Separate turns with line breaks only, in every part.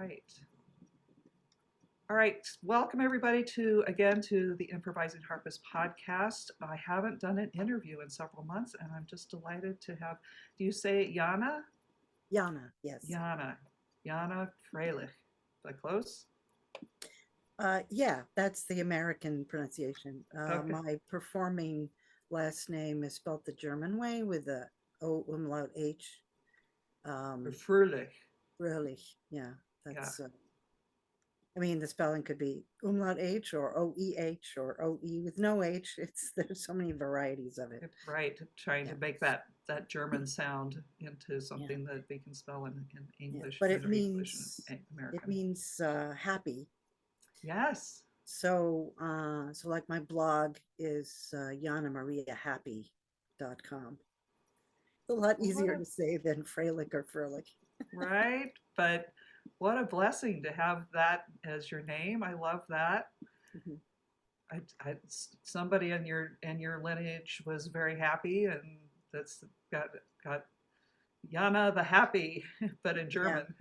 right. All right. Welcome everybody to the Improvising Harpist podcast. I haven't done an interview in several months, and I'm just delighted to have. Do you say Janna?
Janna, yes.
Janna, Janna Fröhlich. Is that close?
Yeah, that's the American pronunciation.
Okay.
My performing last name is spelled the German way with the O umlaut H.
Fröhlich.
Fröhlich. Yeah,
Yeah.
that's. I mean, the spelling could be umlaut H or OEH or OE with no H. There's so many varieties of it.
Right. Trying
Yeah,
to make that German sound into
yeah,
something that we can spell in
yeah.
English,
But
Middle English and
it
American.
means happy.
Yes.
So like my blog is JannaMariaHappy.com. A lot
What
easier
a
to say than Freilich or Fröhlich.
right? But what a blessing to have that as your name. I love that.
Mhm.
Somebody in your lineage was very happy, and that's got Yana the happy, but in
Yeah,
German.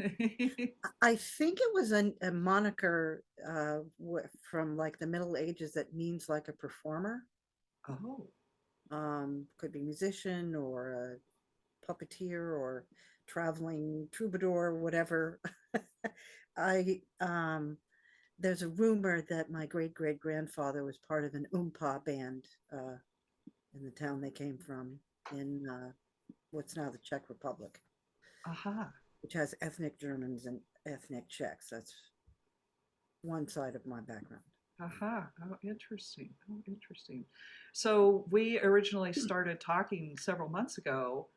I think it was a moniker from like the Middle Ages that means like a performer.
Oh,
Could be musician or a puppeteer or traveling troubadour, whatever. I There's a rumor that my great grandfather was part of an oompa band in the town they came from in what's now the Czech Republic,
aha,
which has ethnic Germans and ethnic Czechs. That's one side of my background.
aha. Oh, interesting. Oh, interesting. So we originally started talking several months ago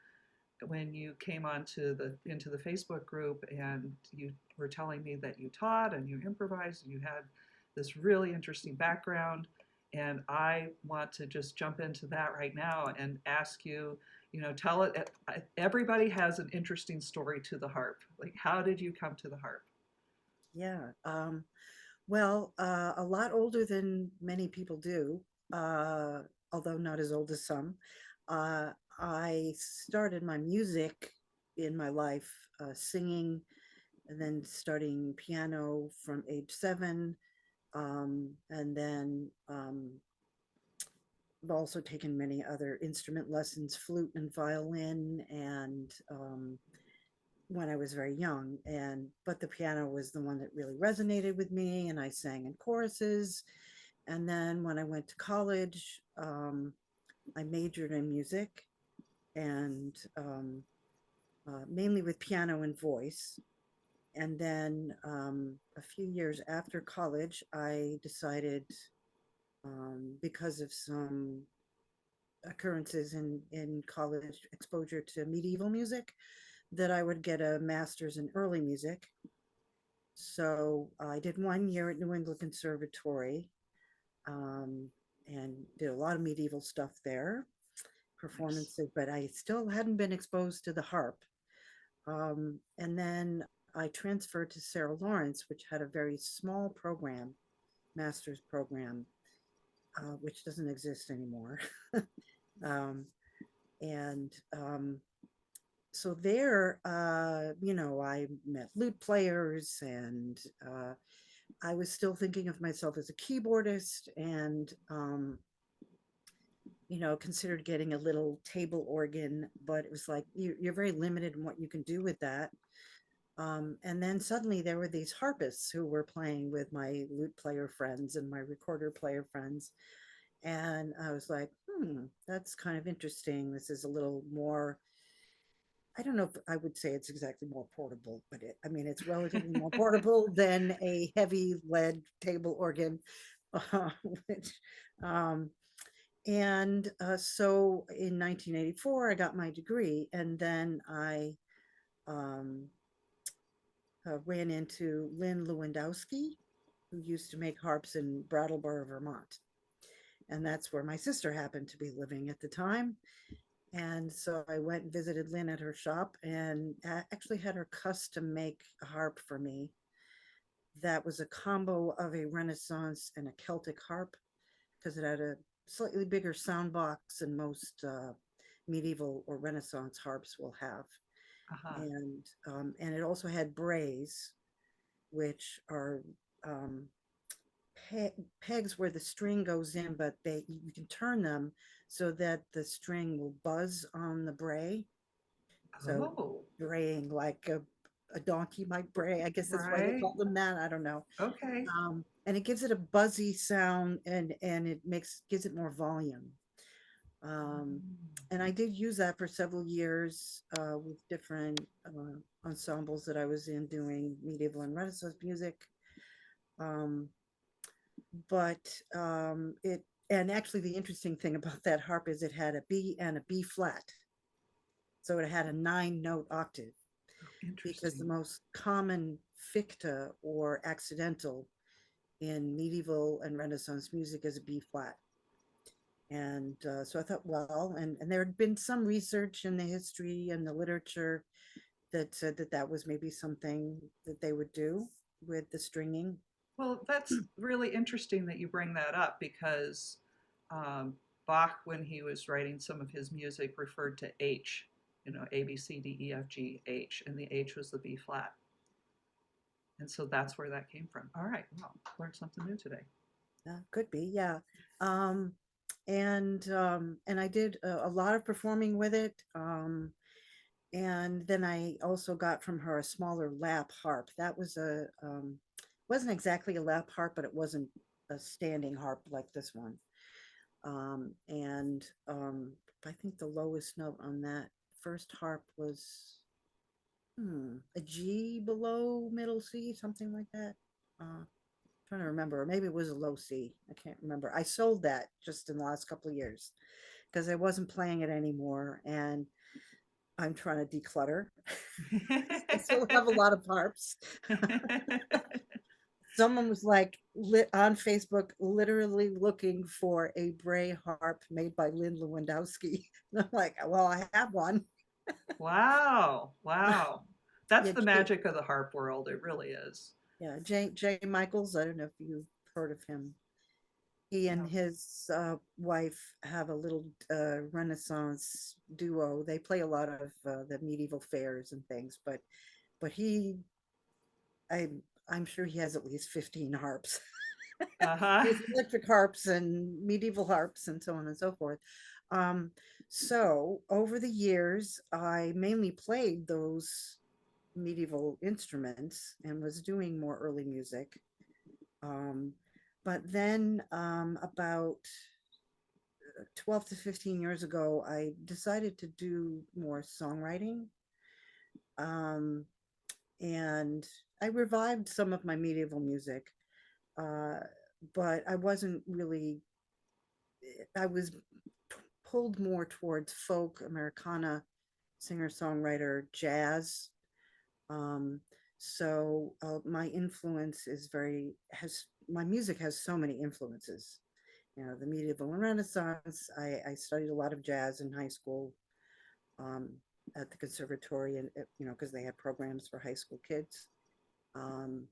when you came onto the into the Facebook group, and you were telling me that you taught and you improvised and you had this really interesting background, and I want to just jump into that right now and ask you, tell it. Everybody has an interesting story to the harp. Like, how did you come to the harp?
Yeah. Well, a lot older than many people do, uh, although not as old as some. Uh, I started my music in my life singing and then starting piano from age 7. And then I've also taken many other instrument lessons, flute and violin, and when I was very young. And but the piano was the one that really resonated with me, and I sang in choruses. And then when I went to college, I majored in music and mainly with piano and voice. And then a few years after college, I decided, because of some occurrences in college exposure to medieval music, that I would get a master's in early music. So I did 1 year at New England Conservatory, um, and did a lot of medieval stuff there,
Nice.
performances, but I still hadn't been exposed to the harp. And then I transferred to Sarah Lawrence, which had a very small program, master's program, which doesn't exist anymore. um, and So there, I met lute players, and I was still thinking of myself as a keyboardist, and considered getting a little table organ, but it was like you're very limited in what you can do with that. And then suddenly there were these harpists who were playing with my lute player friends and my recorder player friends. And I was like, that's kind of interesting. This is a little more, I don't know if I would say it's exactly more portable, but I mean, it's relatively more portable than a heavy lead table organ, which, um, and so in 1984, I got my degree, and then I um, ran into Lynn Lewandowski, who used to make harps in Brattleboro, Vermont. And that's where my sister happened to be living at the time. And so I went and visited Lynn at her shop and actually had her custom make a harp for me. That was a combo of a Renaissance and a Celtic harp, because it had a slightly bigger sound box than most medieval or Renaissance harps will have.
Aha.
And it also had brays, which are um, pegs where the string goes in, but you can turn them so that the string will buzz on the bray. So
Oh,
braying like a donkey might bray. I guess that's why they
right.
call them that. I don't know.
Okay.
And it gives it a buzzy sound, and it gives it more volume. Um, and I did use that for several years with different ensembles that I was in doing medieval and Renaissance music. Um, but it and actually the interesting thing about that harp is it had a B and a B flat, so it had a 9 note octave, because the
Interesting.
most common ficta or accidental in medieval and Renaissance music is a B flat. And so I thought, well, and there had been some research in the history and the literature that said that that was maybe something that they would do with the stringing.
Well, that's really interesting that you bring that up because um, Bach, when he was writing some of his music, referred to H, A, B, C, D, E, F, G, H, and the H was the B flat. And so that's where that came from. All right, well, learned something new today.
Could be, yeah. Um, and I did a lot of performing with it. And then I also got from her a smaller lap harp. That was wasn't exactly a lap harp, but it wasn't a standing harp like this one. And I think the lowest note on that first harp was a G below middle C, something like that. Trying to remember, or maybe it was a low C. I can't remember. I sold that just in the last couple of years because I wasn't playing it anymore, and I'm trying to declutter. I still have a lot of harps. Someone was like on Facebook, literally looking for a Bray harp made by Lynn Lewandowski. And I'm like, well, I have one.
Wow, wow. That's
Yeah,
the magic of the harp world. It really is.
yeah, Jay Michaels. I don't know if you've heard of him. He and
No.
his wife have a little Renaissance duo. They play a lot of the medieval fairs and things, but I, I'm sure he has at least 15 harps.
Uh-huh.
He has electric harps and medieval harps and so on and so forth. Um, so over the years, I mainly played those medieval instruments and was doing more early music. Um, but then about 12 to 15 years ago, I decided to do more songwriting. Um, and I revived some of my medieval music, uh, but I wasn't really, I was pulled more towards folk, Americana, singer songwriter, jazz. Um, so my influence is my music has so many influences. The medieval and Renaissance. I studied a lot of jazz in high school, um, at the conservatory, and because they had programs for high school kids. Um,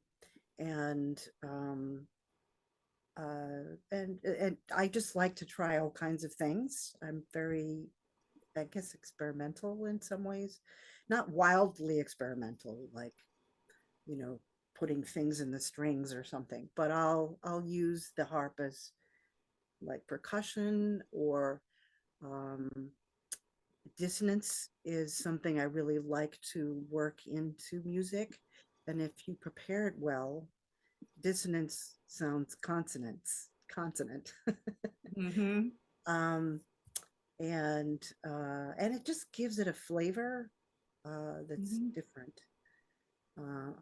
and and I just like to try all kinds of things. I'm very, I guess, experimental in some ways, not wildly experimental, like you know, putting things in the strings or something. But I'll use the harp as like percussion, or um, dissonance is something I really like to work into music. And if you prepare it well, dissonance sounds consonant.
Mm-hmm.
um, and it just gives it a flavor that's
Mm-hmm.
different. Uh,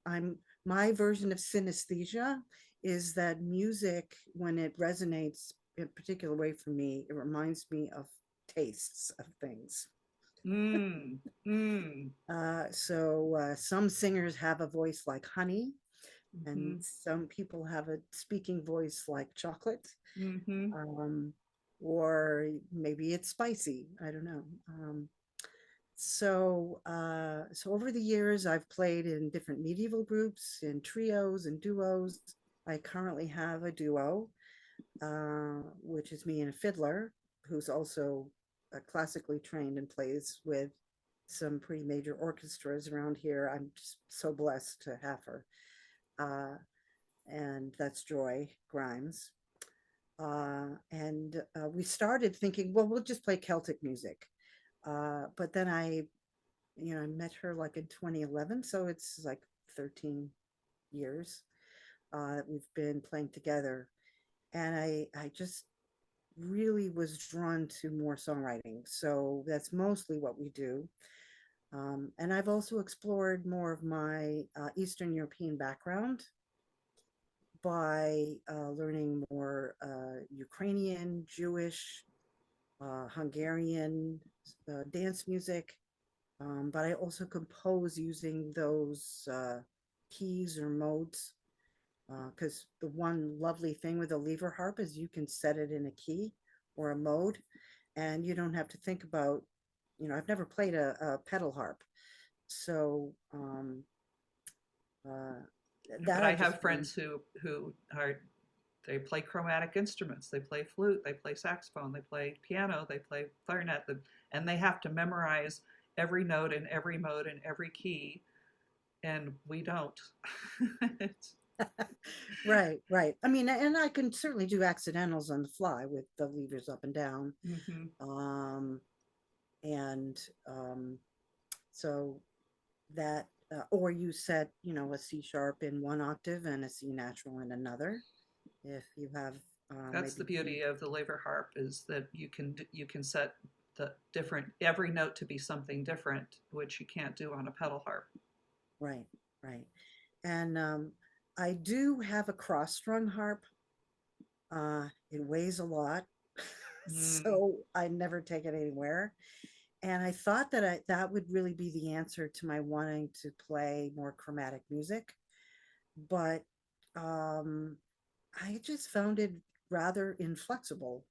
I'm my version of synesthesia is that music, when it resonates in a particular way for me, it reminds me of tastes of things.
Mm. Mm.
So some singers have a voice like honey, and
Mm-hmm.
some people have a speaking voice like chocolate,
Mm-hmm.
um, or maybe it's spicy. I don't know. So over the years, I've played in different medieval groups, in trios and duos. I currently have a duo, which is me and a fiddler who's also classically trained and plays with some pretty major orchestras around here. I'm just so blessed to have her. Uh, and that's Joy Grimes. And we started thinking, well, we'll just play Celtic music. But then I met her like in 2011, so it's like 13 years we've been playing together. And I just really was drawn to more songwriting. So that's mostly what we do. And I've also explored more of my Eastern European background by learning more Ukrainian, Jewish, Hungarian dance music. But I also compose using those keys or modes. Because the one lovely thing with a lever harp is you can set it in a key or a mode, and you don't have to think about, I've never played a pedal harp. So uh,
But
that
I
I just
have
find,
friends who are they play chromatic instruments, they play flute, they play saxophone, they play piano, they play clarinet, and they have to memorize every note and every mode and every key, and we don't. It's,
right, right. I mean, and I can certainly do accidentals on the fly with the levers up and down.
mm-hmm.
Um, and so that, or you set, a C sharp in one octave and a C natural in another. If you have
That's the
maybe two,
beauty of the lever harp is that you can set the different every note to be something different, which you can't do on a pedal harp.
right, right. And I do have a cross-strung harp. It weighs a lot,
Mm.
so I never take it anywhere. And I thought that that would really be the answer to my wanting to play more chromatic music, but um, I just found it rather inflexible.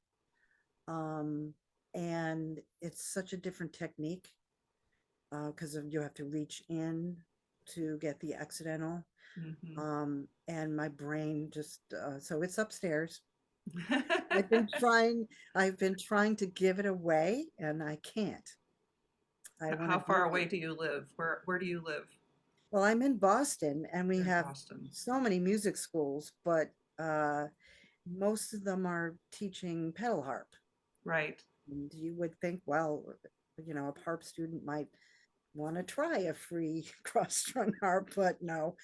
Um, and it's such a different technique because you have to reach in to get the accidental.
Hmm.
And my brain just so it's upstairs. I've been
Mm-hmm.
trying, I've been trying to give it away, and I can't. I want to
How
do
far away
it.
do you live? Where do you live?
Well, I'm in Boston, and we
You're in
have
Boston,
so many music schools, but most of them are teaching pedal harp.
right?
And you would think, well, a harp student might want to try a free cross-strung harp, but no.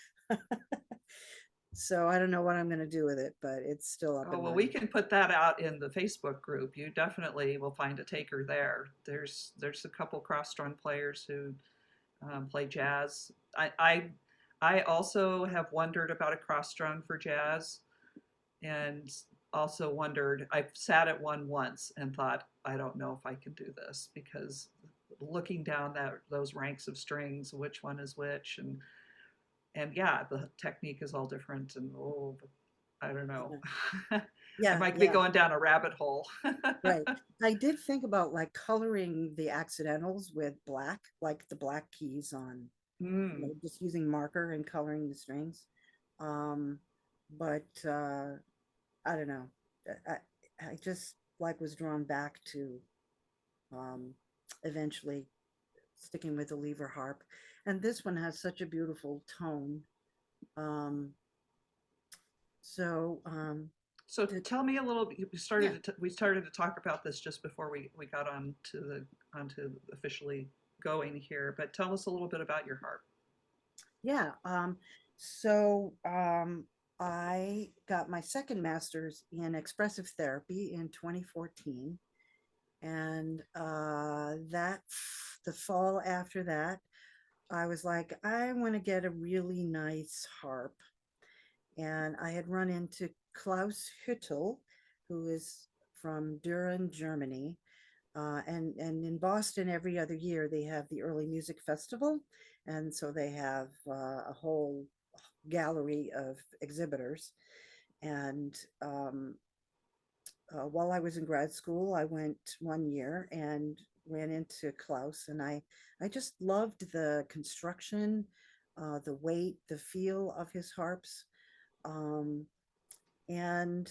So I don't know what I'm going to do with it, but it's still up
Oh,
and
well, we
running.
can put that out in the Facebook group. You definitely will find a taker there. There's a couple cross-strung players who play jazz. I also have wondered about a cross-strung for jazz, and also wondered. I've sat at one once and thought, I don't know if I can do this because looking down those ranks of strings, which one is which, and yeah, the technique is all different, and oh, I don't know.
Yeah,
I
yeah,
might be
yeah,
going down a rabbit hole.
right. I did think about like coloring the accidentals with black, like the black keys on,
Mm.
just using marker and coloring the strings. Um, but I don't know. I, I just like was drawn back to um, eventually sticking with the lever harp. And this one has such a beautiful tone. Um, so
So
the,
tell me a little.
yeah,
We started to talk about this just before we got on to the onto officially going here. But tell us a little bit about your harp.
yeah. So I got my second master's in expressive therapy in 2014. And that the fall after that, I was like, I want to get a really nice harp. And I had run into Klaus Hüttel, who is from Düren, Germany. And in Boston, every other year, they have the Early Music Festival. And so they have a whole gallery of exhibitors. And while I was in grad school, I went one year and ran into Klaus, and I just loved the construction, the weight, the feel of his harps. Um, And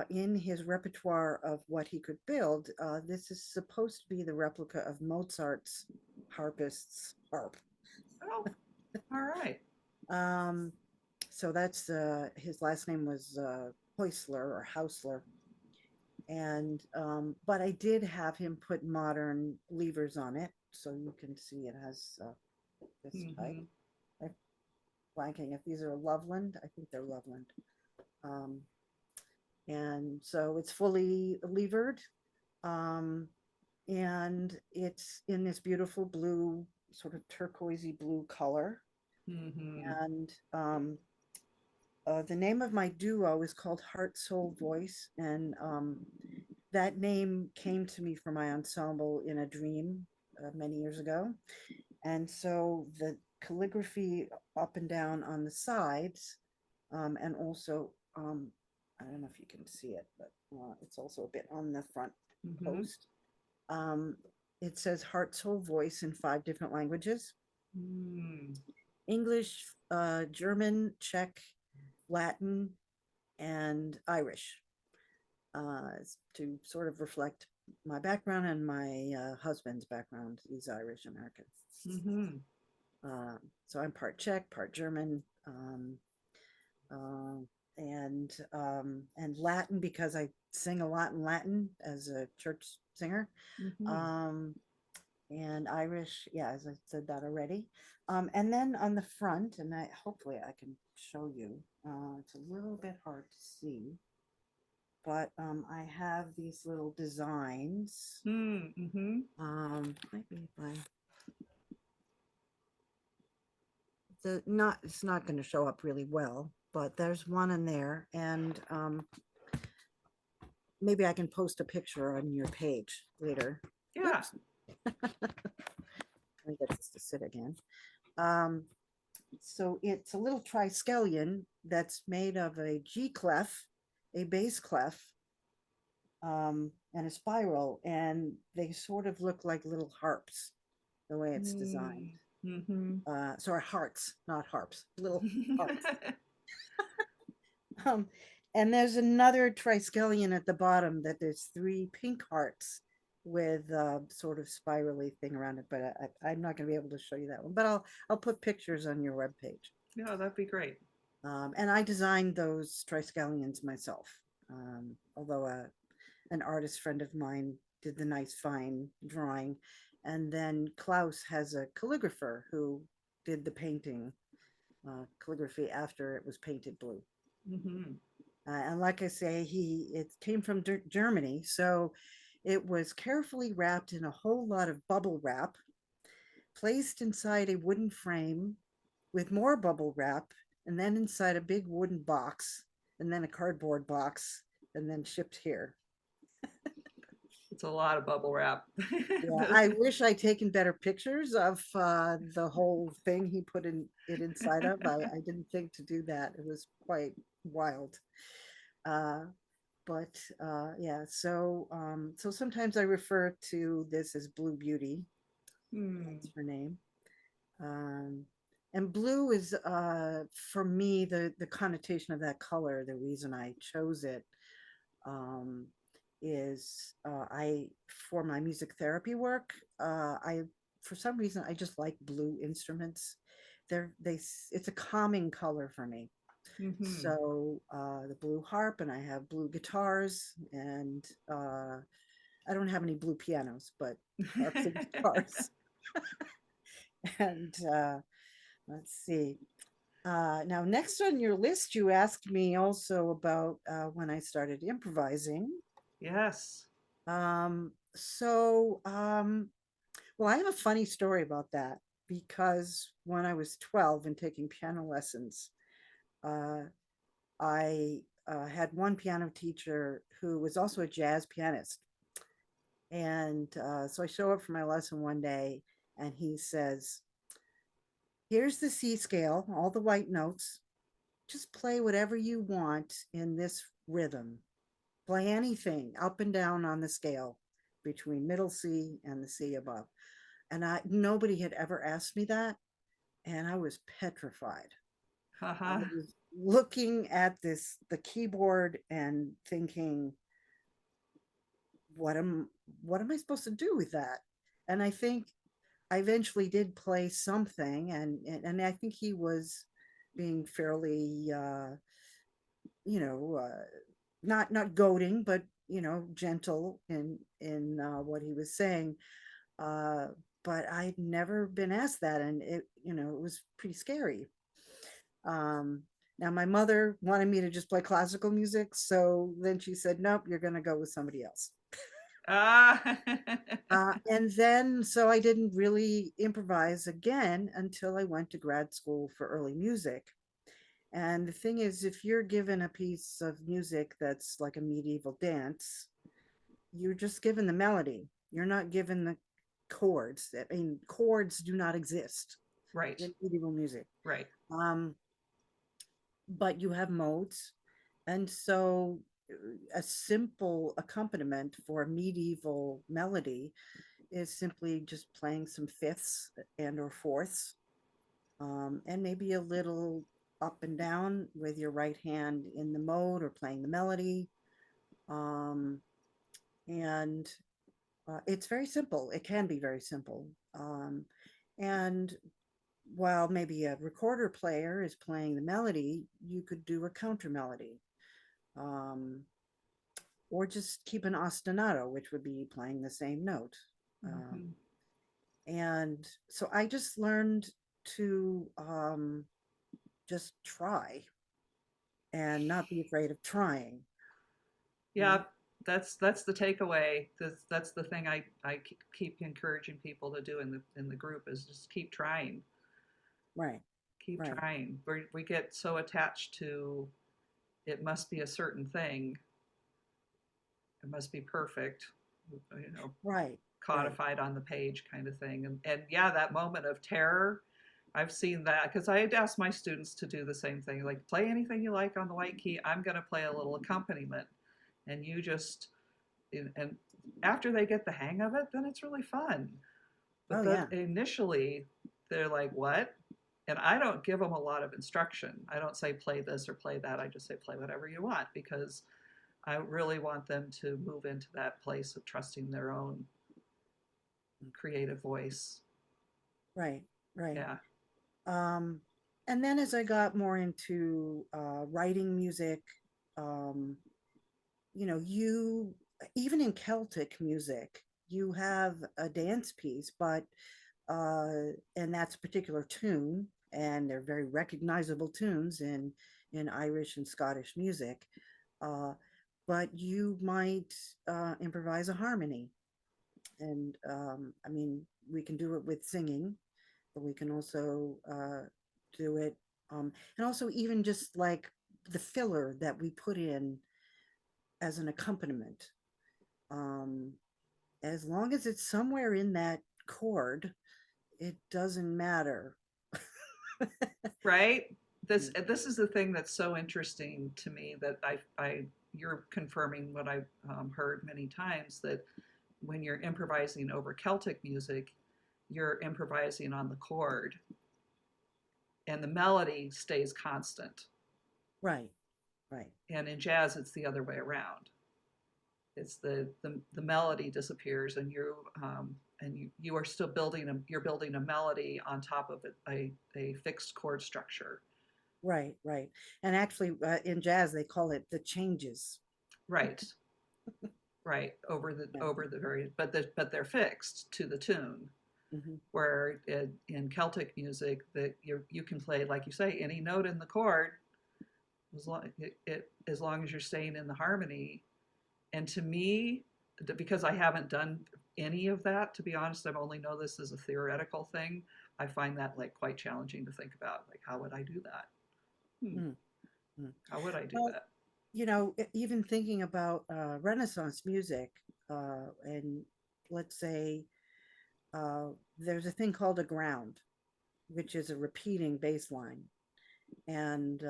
in his repertoire of what he could build, this is supposed to be the replica of Mozart's harpist's harp.
Oh, all right.
Um, so that's his last name was Heusler or Hausler. And but I did have him put modern levers on it, so you can see it has this type.
Mm-hmm.
I'm blanking if these are Loveland. I think they're Loveland. Um, and so it's fully levered, um, and it's in this beautiful blue, sort of turquoisey blue color.
Mm-hmm.
And the name of my duo is called Heart Soul Voice, and that name came to me from my ensemble in a dream many years ago. And so the calligraphy up and down on the sides, and also, I don't know if you can see it, but it's also a bit on the front
Mm-hmm.
post. Um, it says Heart Soul Voice in 5 different languages:
Mm.
English, German, Czech, Latin, and Irish, to sort of reflect my background and my husband's background. He's Irish American.
Mm-hmm.
Uh, so I'm part Czech, part German, uh, and Latin because I sing a lot in Latin as a church singer.
Mm-hmm.
Um, and Irish, yeah, as I said that already. And then on the front, and I hopefully I can show you. It's a little bit hard to see, but I have these little designs.
Mm-hmm.
Might be if I the not it's not going to show up really well, but there's one in there, and maybe I can post a picture on your page later.
Yeah.
Oops, let me get this to sit again. Um, so it's a little triskelion that's made of a G clef, a bass clef, and a spiral, and they sort of look like little harps the way it's designed.
Mm-hmm.
Sorry, hearts, not harps, little hearts. Um, and there's another triskelion at the bottom that there's 3 pink hearts with sort of spirally thing around it, but I'm not going to be able to show you that one. But I'll put pictures on your webpage.
Yeah, that'd be great.
And I designed those triskelions myself, although an artist friend of mine did the nice fine drawing. And then Klaus has a calligrapher who did the painting, calligraphy after it was painted blue.
Mm-hmm.
And like I say, it came from Germany, so it was carefully wrapped in a whole lot of bubble wrap, placed inside a wooden frame with more bubble wrap, and then inside a big wooden box, and then a cardboard box, and then shipped here.
It's a lot of bubble wrap.
Yeah, I wish I'd taken better pictures of the whole thing he put it inside of. I didn't think to do that. It was quite wild. Uh, but yeah, so sometimes I refer to this as Blue Beauty.
Hmm.
That's her name. Um, and blue is for me the connotation of that color. The reason I chose it um, is I for my music therapy work. I for some reason I just like blue instruments. It's a calming color for me.
Mm-hmm.
So the blue harp, and I have blue guitars, and I don't have any blue pianos, but harps and guitars. And let's see. Now, next on your list, you asked me also about when I started improvising.
Yes.
So, well, I have a funny story about that because when I was 12 and taking piano lessons, uh, I had one piano teacher who was also a jazz pianist. And so I show up for my lesson one day, and he says, "Here's the C scale, all the white notes. Just play whatever you want in this rhythm. Play anything up and down on the scale between middle C and the C above." And nobody had ever asked me that, and I was petrified. I
Haha.
looking at the keyboard and thinking, what am what am I supposed to do with that? And I think I eventually did play something, and I think he was being fairly, you know, not goading, but gentle in what he was saying. Uh, but I'd never been asked that, and it was pretty scary. Um, Now my mother wanted me to just play classical music, so then she said, "Nope, you're going to go with somebody else."
Ah.
And then, so I didn't really improvise again until I went to grad school for early music. And the thing is, if you're given a piece of music that's like a medieval dance, you're just given the melody. You're not given the chords. I mean, chords do not exist
Right,
in medieval music.
right.
Um, but you have modes. And so a simple accompaniment for a medieval melody is simply just playing some fifths and or fourths, and maybe a little up and down with your right hand in the mode or playing the melody. Um, and It's very simple. It can be very simple. And while maybe a recorder player is playing the melody, you could do a counter melody, um, or just keep an ostinato, which would be playing the same note.
Mhm.
And so I just learned to just try and not be afraid of trying.
Yeah, that's the takeaway. That's the thing I keep encouraging people to do in the group is just keep trying.
Right,
Keep
right,
trying. We get so attached to it must be a certain thing. It must be perfect. You know,
right, right.
codified on the page kind of thing. And yeah, that moment of terror, I've seen that because I had asked my students to do the same thing, like play anything you like on the white key. I'm going to play a little accompaniment, and you just and after they get the hang of it, then it's really fun.
Oh
But then
yeah.
initially, they're like, "What?" And I don't give them a lot of instruction. I don't say play this or play that. I just say play whatever you want because I really want them to move into that place of trusting their own creative voice.
Right, right.
Yeah.
Um, and then as I got more into writing music, um, you even in Celtic music, you have a dance piece, but and that's a particular tune, and they're very recognizable tunes in Irish and Scottish music. Uh, but you might improvise a harmony, and I mean, we can do it with singing, but we can also do it, and also even just like the filler that we put in as an accompaniment. Um, as long as it's somewhere in that chord, it doesn't matter.
Right. This is the thing that's so interesting to me that I you're confirming what I've heard many times that when you're improvising over Celtic music, you're improvising on the chord and the melody stays constant.
Right, right,
And in jazz, it's the other way around. It's the melody disappears and you are still you're building a melody on top of a fixed chord structure.
right, right. And actually, in jazz, they call it the changes.
Right, right
Yeah.
over the very but they're fixed to the tune.
Hmm.
Where in Celtic music that you can play like you say any note in the chord as long as you're staying in the harmony. And to me, because I haven't done any of that, to be honest, I've only know this as a theoretical thing. I find that like quite challenging to think about. Like, how would I do that? Hmm,
Mm. Mm.
how would I do
Well,
that?
even thinking about Renaissance music, and let's say there's a thing called a ground, which is a repeating bass line. And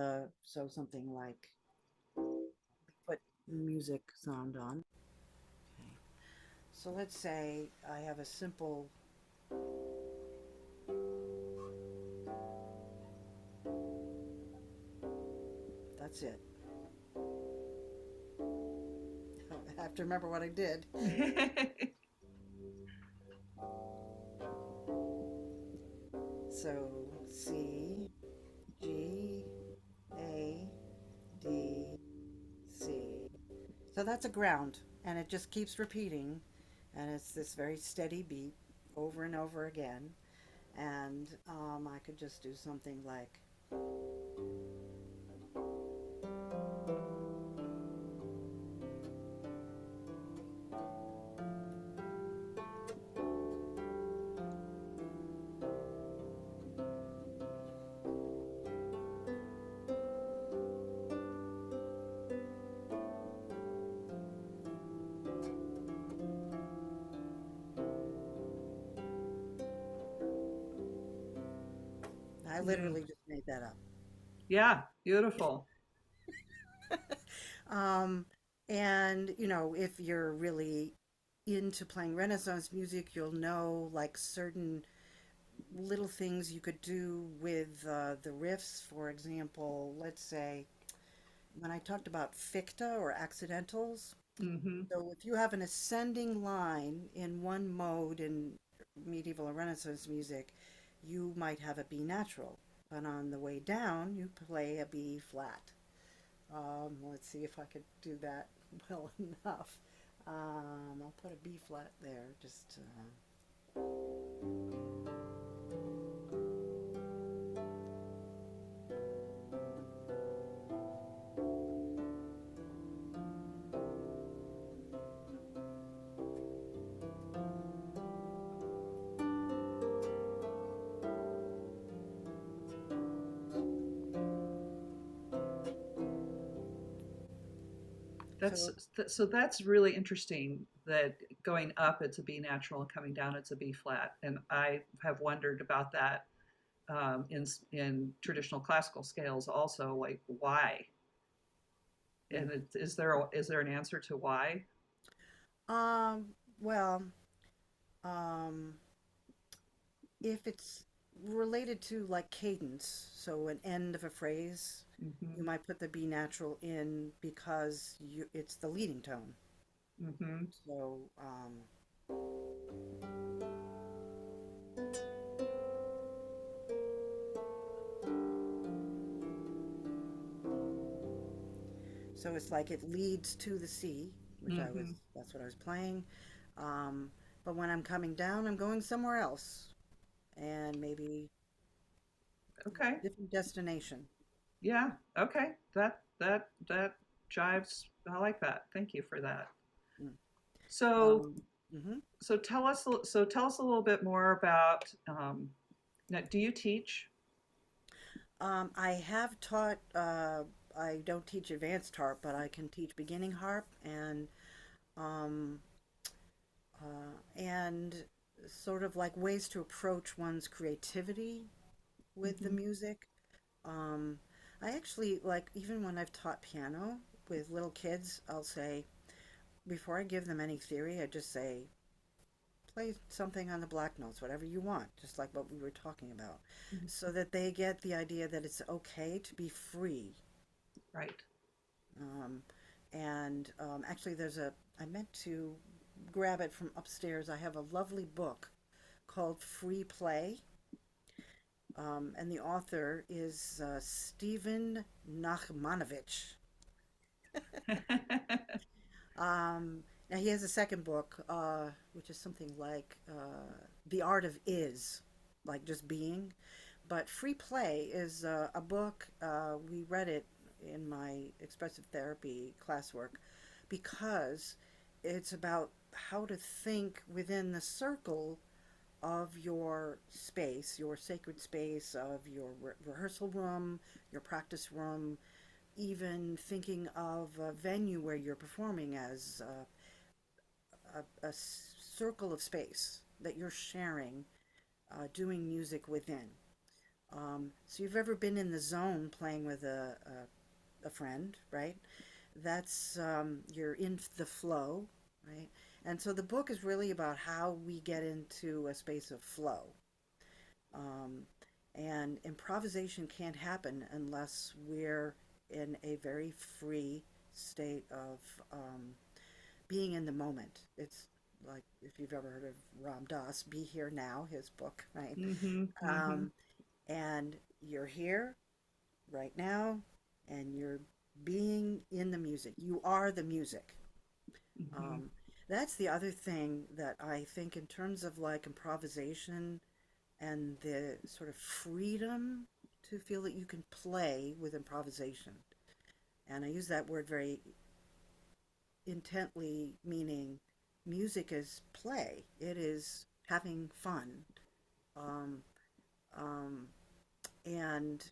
so something like, put music sound on. Okay. So let's say I have a simple, that's it. I have to remember what I did. So C, G, A, D, C. So that's a ground, and it just keeps repeating, and it's this very steady beat over and over again. And I could just do something like, I
Mm.
literally just made that up.
Yeah, beautiful.
Um, and, you know, if you're really into playing Renaissance music, you'll know like certain little things you could do with the riffs. For example, let's say when I talked about ficta or accidentals,
Hmm.
so if you have an ascending line in one mode in medieval or Renaissance music, you might have a B natural, but on the way down, you play a B flat. Let's see if I could do that well enough. I'll put a B flat there. Just
That's
so
so that's really interesting that going up it's a B natural and coming down it's a B flat. And I have wondered about that in traditional classical scales also, like why?
mm.
And is there an answer to why?
um, well, um, if it's related to like cadence, so an end of a phrase, you
Hmm.
might put the B natural in because it's the leading tone.
Hmm.
So, so it's like it leads to the C, which
Hmm.
that's what I was playing. Um, but when I'm coming down, I'm going somewhere else and maybe
Okay.
different destination.
Yeah. Okay. That jives. I like that. Thank you for that.
Mm.
So
Um, mhm.
tell us a little bit more about now, do you teach?
I have taught, I don't teach advanced harp, but I can teach beginning harp um, and sort of like ways to approach one's creativity with the
Hmm.
music. Um, I actually like, even when I've taught piano with little kids, I'll say, before I give them any theory, I just say, play something on the black notes, whatever you want, just like what we were talking about, so that they get the idea that it's okay to be free.
Right.
Um, and actually, I meant to grab it from upstairs. I have a lovely book called Free Play, and the author is Stephen Nachmanovich. Now, he has a second book, which is something like The Art of Is, like just being. But Free Play is a book. We read it in my expressive therapy classwork because it's about how to think within the circle of your space, your sacred space, of your rehearsal room, your practice room, even thinking of a venue where you're performing as a circle of space that you're sharing, doing music within. So you've ever been in the zone playing with a friend, right? That's you're in the flow, right? And so the book is really about how we get into a space of flow. Um, and improvisation can't happen unless we're in a very free state of being in the moment. It's like if you've ever heard of Ram Dass, Be Here Now, his book, right?
Mm-hmm. Mm-hmm.
Um, and you're here right now, and you're being in the music. You are the music.
Mm-hmm.
Um, that's the other thing that I think, in terms of like improvisation and the sort of freedom to feel that you can play with improvisation. And I use that word very intently, meaning music is play, it is having fun. Um, um, and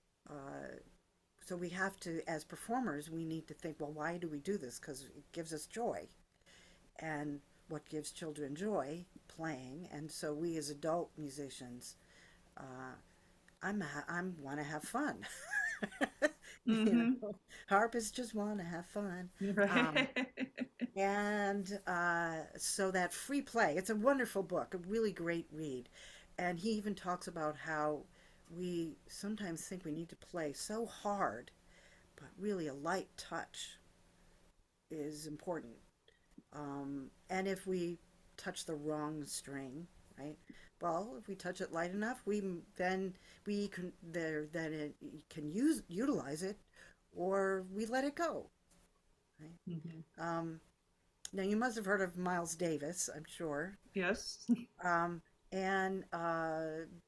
so we have to, as performers, we need to think, well, why do we do this? Because it gives us joy. And what gives children joy? Playing. And so we as adult musicians, uh, I'm want to have fun. You
Mm-hmm.
know, harpists just want to have fun. Um,
Right.
and so that free play, it's a wonderful book, a really great read. And he even talks about how we sometimes think we need to play so hard, but really a light touch is important. And if we touch the wrong string, right? Well, if we touch it light enough, then we can there then it can utilize it, or we let it go, right?
Mm-hmm.
Um, Now you must have heard of Miles Davis, I'm sure.
Yes.
Um, and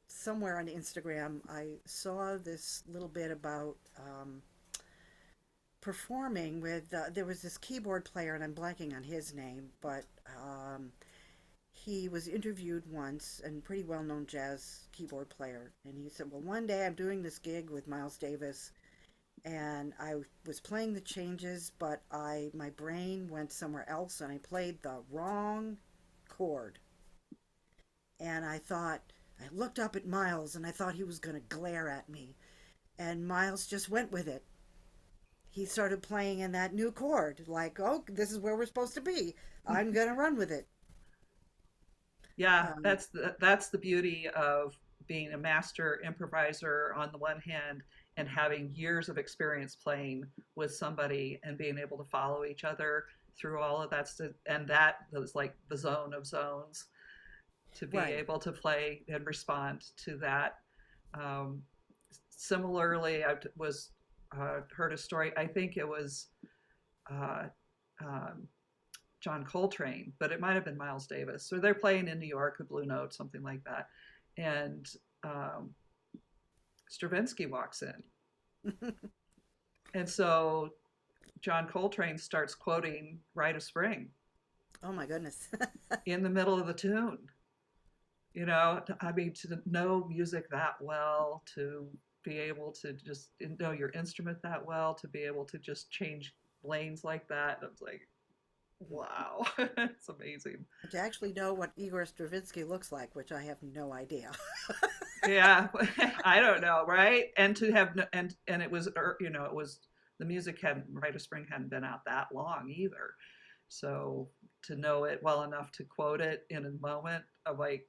somewhere on Instagram, I saw this little bit about performing with. There was this keyboard player, and I'm blanking on his name, but he was interviewed once, and pretty well-known jazz keyboard player. And he said, "Well, one day I'm doing this gig with Miles Davis, and I was playing the changes, but I my brain went somewhere else, and I played the wrong chord. And I looked up at Miles, and I thought he was going to glare at me, and Miles just went with it. He started playing in that new chord, like, oh, this is where we're supposed to be. I'm going to run with it."
Yeah,
Um,
that's the beauty of being a master improviser on the one hand and having years of experience playing with somebody and being able to follow each other through all of that stuff. And that was like the zone of zones to be
right.
able to play and respond to that. Um, Similarly, I was heard a story. I think it was uh, um, John Coltrane, but it might have been Miles Davis. So they're playing in New York, the Blue Note, something like that, and um, Stravinsky walks in, and so John Coltrane starts quoting "Rite of Spring"
Oh my goodness.
in the middle of the tune. You know, I mean, to know music that well, to be able to just know your instrument that well, to be able to just change lanes like that, I was like, wow, it's amazing.
To actually know what Igor Stravinsky looks like, which I have no idea.
Yeah, I don't know, right? And to have and it was it was the music hadn't Rite of Spring hadn't been out that long either, so to know it well enough to quote it in a moment of like,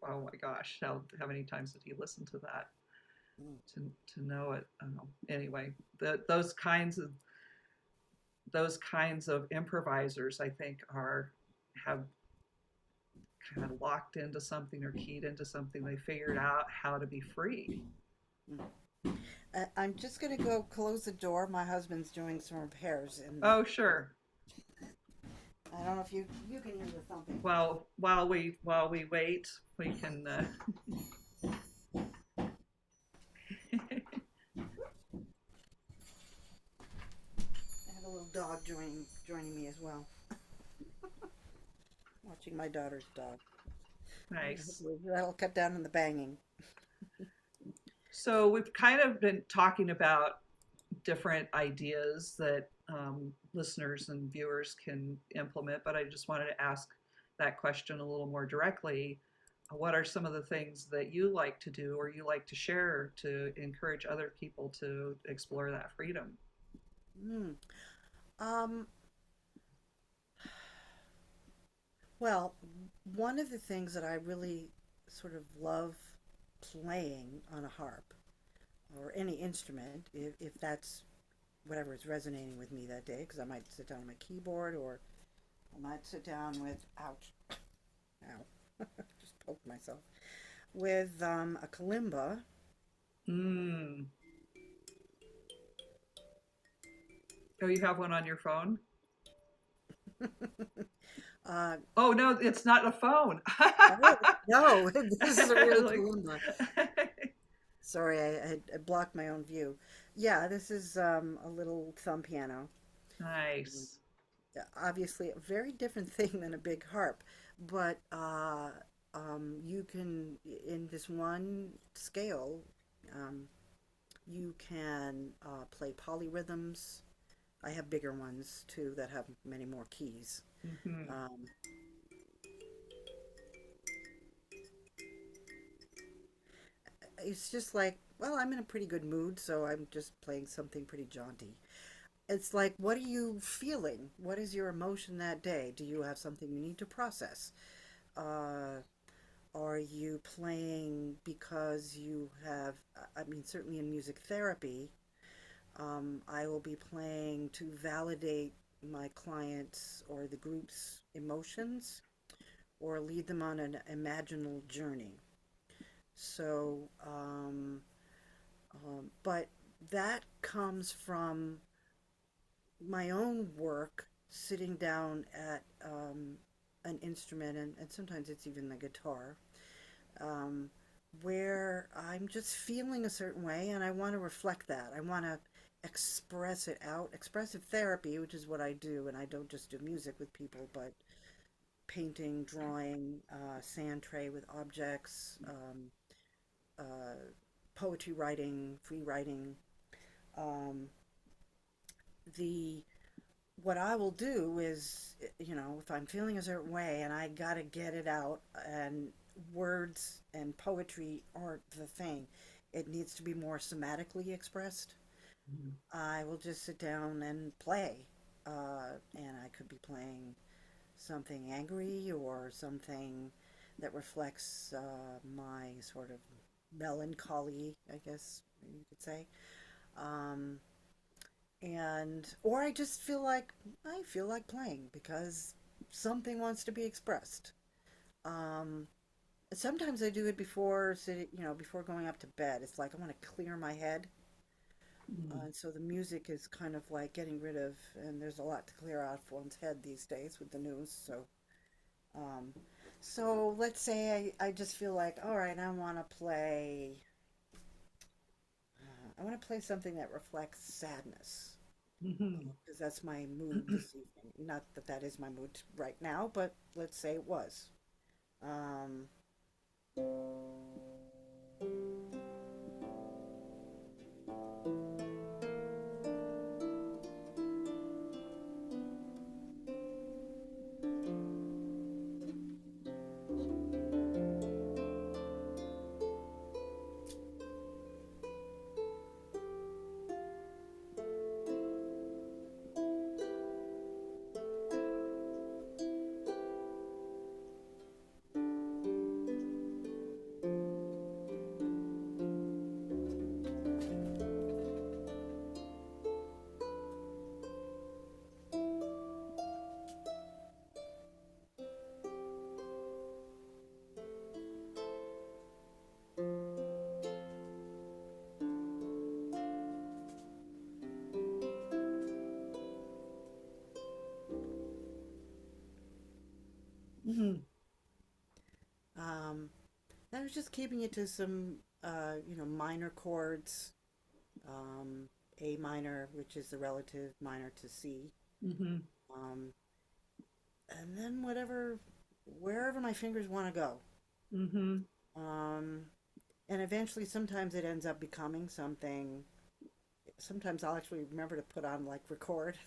oh my gosh, how many times did he listen to that to know it? Anyway, those kinds of improvisers, I think, are have kind of locked into something or keyed into something. They figured out how to be free.
I'm just going to go close the door. My husband's doing some repairs, and
Oh, sure.
I don't know if you can hear the thumping.
While we wait, we can.
I have a little dog joining me as well, watching my daughter's dog.
Nice.
Hopefully that'll cut down on the banging.
So we've kind of been talking about different ideas that listeners and viewers can implement, but I just wanted to ask that question a little more directly. What are some of the things that you like to do or you like to share to encourage other people to explore that freedom?
Mm. Um, well, one of the things that I really sort of love playing on a harp or any instrument, if that's whatever is resonating with me that day, because I might sit down on my keyboard, or I might sit down with, ouch, ow, just poked myself, with a kalimba.
Mm. Oh, you have one on your phone?
uh,
Oh no, it's not a phone.
oh, no, this is a real
Like,
kalimba. Sorry, I blocked my own view. Yeah, this is a little thumb piano. Um,
nice.
Obviously, a very different thing than a big harp, but you can, in this one scale, um, you can play polyrhythms. I have bigger ones too that have many more keys.
Hmm.
Um, it's just like, well, I'm in a pretty good mood, so I'm just playing something pretty jaunty. It's like, what are you feeling? What is your emotion that day? Do you have something you need to process? Uh, are you playing because you have, I mean, certainly in music therapy, I will be playing to validate my clients or the group's emotions or lead them on an imaginal journey. So, but that comes from my own work sitting down at an instrument, and sometimes it's even the guitar, um, where I'm just feeling a certain way and I want to reflect that. I want to express it out. Expressive therapy, which is what I do, and I don't just do music with people, but painting, drawing, sand tray with objects, uh, poetry writing, free writing. Um, the what I will do is, if I'm feeling a certain way and I gotta get it out, and words and poetry aren't the thing, it needs to be more somatically expressed. I will just sit down and play. And I could be playing something angry or something that reflects my sort of melancholy, I guess you could say. Um, and or I feel like playing because something wants to be expressed. Um, Sometimes I do it before sitting, before going up to bed. It's like I want to clear my head,
Mm.
and so the music is kind of like getting rid of. And there's a lot to clear out of one's head these days with the news. Um, so let's say I just feel like, all right, I want to play. I want to play something that reflects sadness.
Hmm.
Because that's my mood this evening. Not that that is my mood right now, but let's say it was. Um,
Hmm.
um, I was just keeping it to some, minor chords. Um, A minor, which is the relative minor to C.
Hmm.
Um, and then wherever my fingers want to go.
Hmm.
Um, and eventually, sometimes it ends up becoming something. Sometimes I'll actually remember to put on like record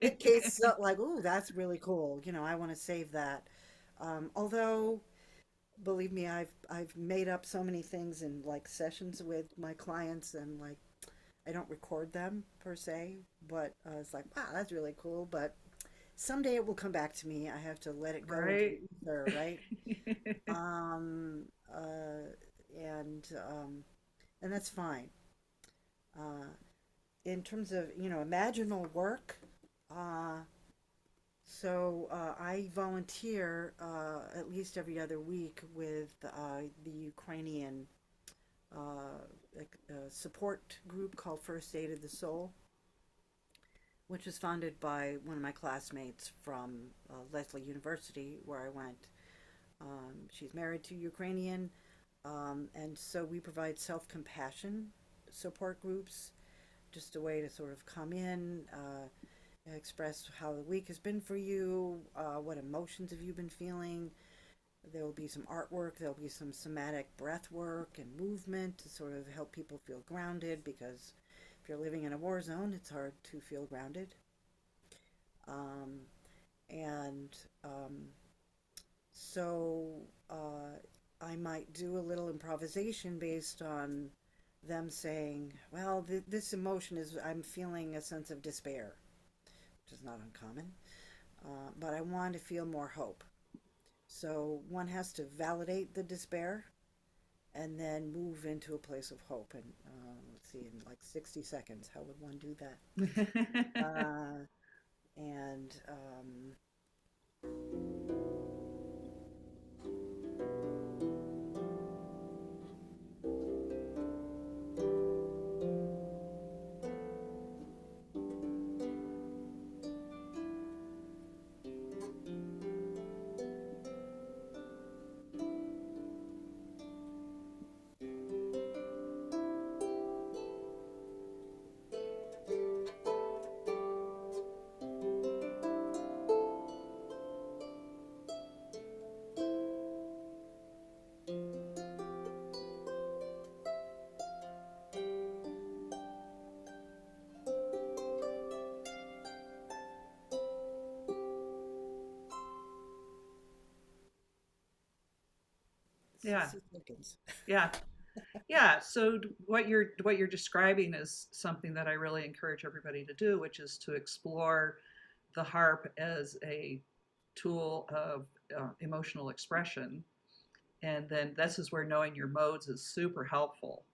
in case, like, oh, that's really cool. I want to save that. Although, believe me, I've made up so many things in like sessions with my clients, and like I don't record them per se, but it's like, wow, that's really cool. But someday it will come back to me. I have to let it go into the
Right?
ether, right? Um, uh, and um, and that's fine. Uh, in terms of, imaginal work, uh, I volunteer at least every other week with the Ukrainian support group called First Aid of the Soul, which was founded by one of my classmates from Lesley University, where I went. She's married to Ukrainian, and so we provide self-compassion support groups, just a way to sort of come in, express how the week has been for you, what emotions have you been feeling. There will be some artwork, there'll be some somatic breath work and movement to sort of help people feel grounded, because if you're living in a war zone, it's hard to feel grounded. Um, and so I might do a little improvisation based on them saying, well, this emotion is, I'm feeling a sense of despair, which is not uncommon, but I want to feel more hope. So one has to validate the despair and then move into a place of hope. And let's see, in like 60 seconds, how would one do that? Uh, and
Yeah,
60 seconds.
yeah, yeah. So what you're describing is something that I really encourage everybody to do, which is to explore the harp as a tool of emotional expression. And then this is where knowing your modes is super helpful,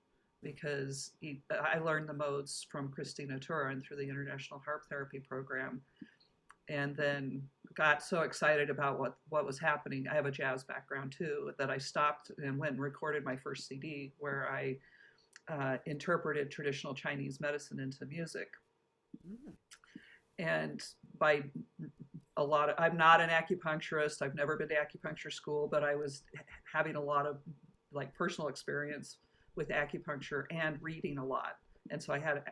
because I learned the modes from Christina Turin through the International Harp Therapy Program, and then got so excited about what was happening. I have a jazz background too, that I stopped and went and recorded my first CD where I interpreted traditional Chinese medicine into music.
Mm.
And by I'm not an acupuncturist. I've never been to acupuncture school, but I was having a lot of like personal experience with acupuncture and reading a lot. And so I had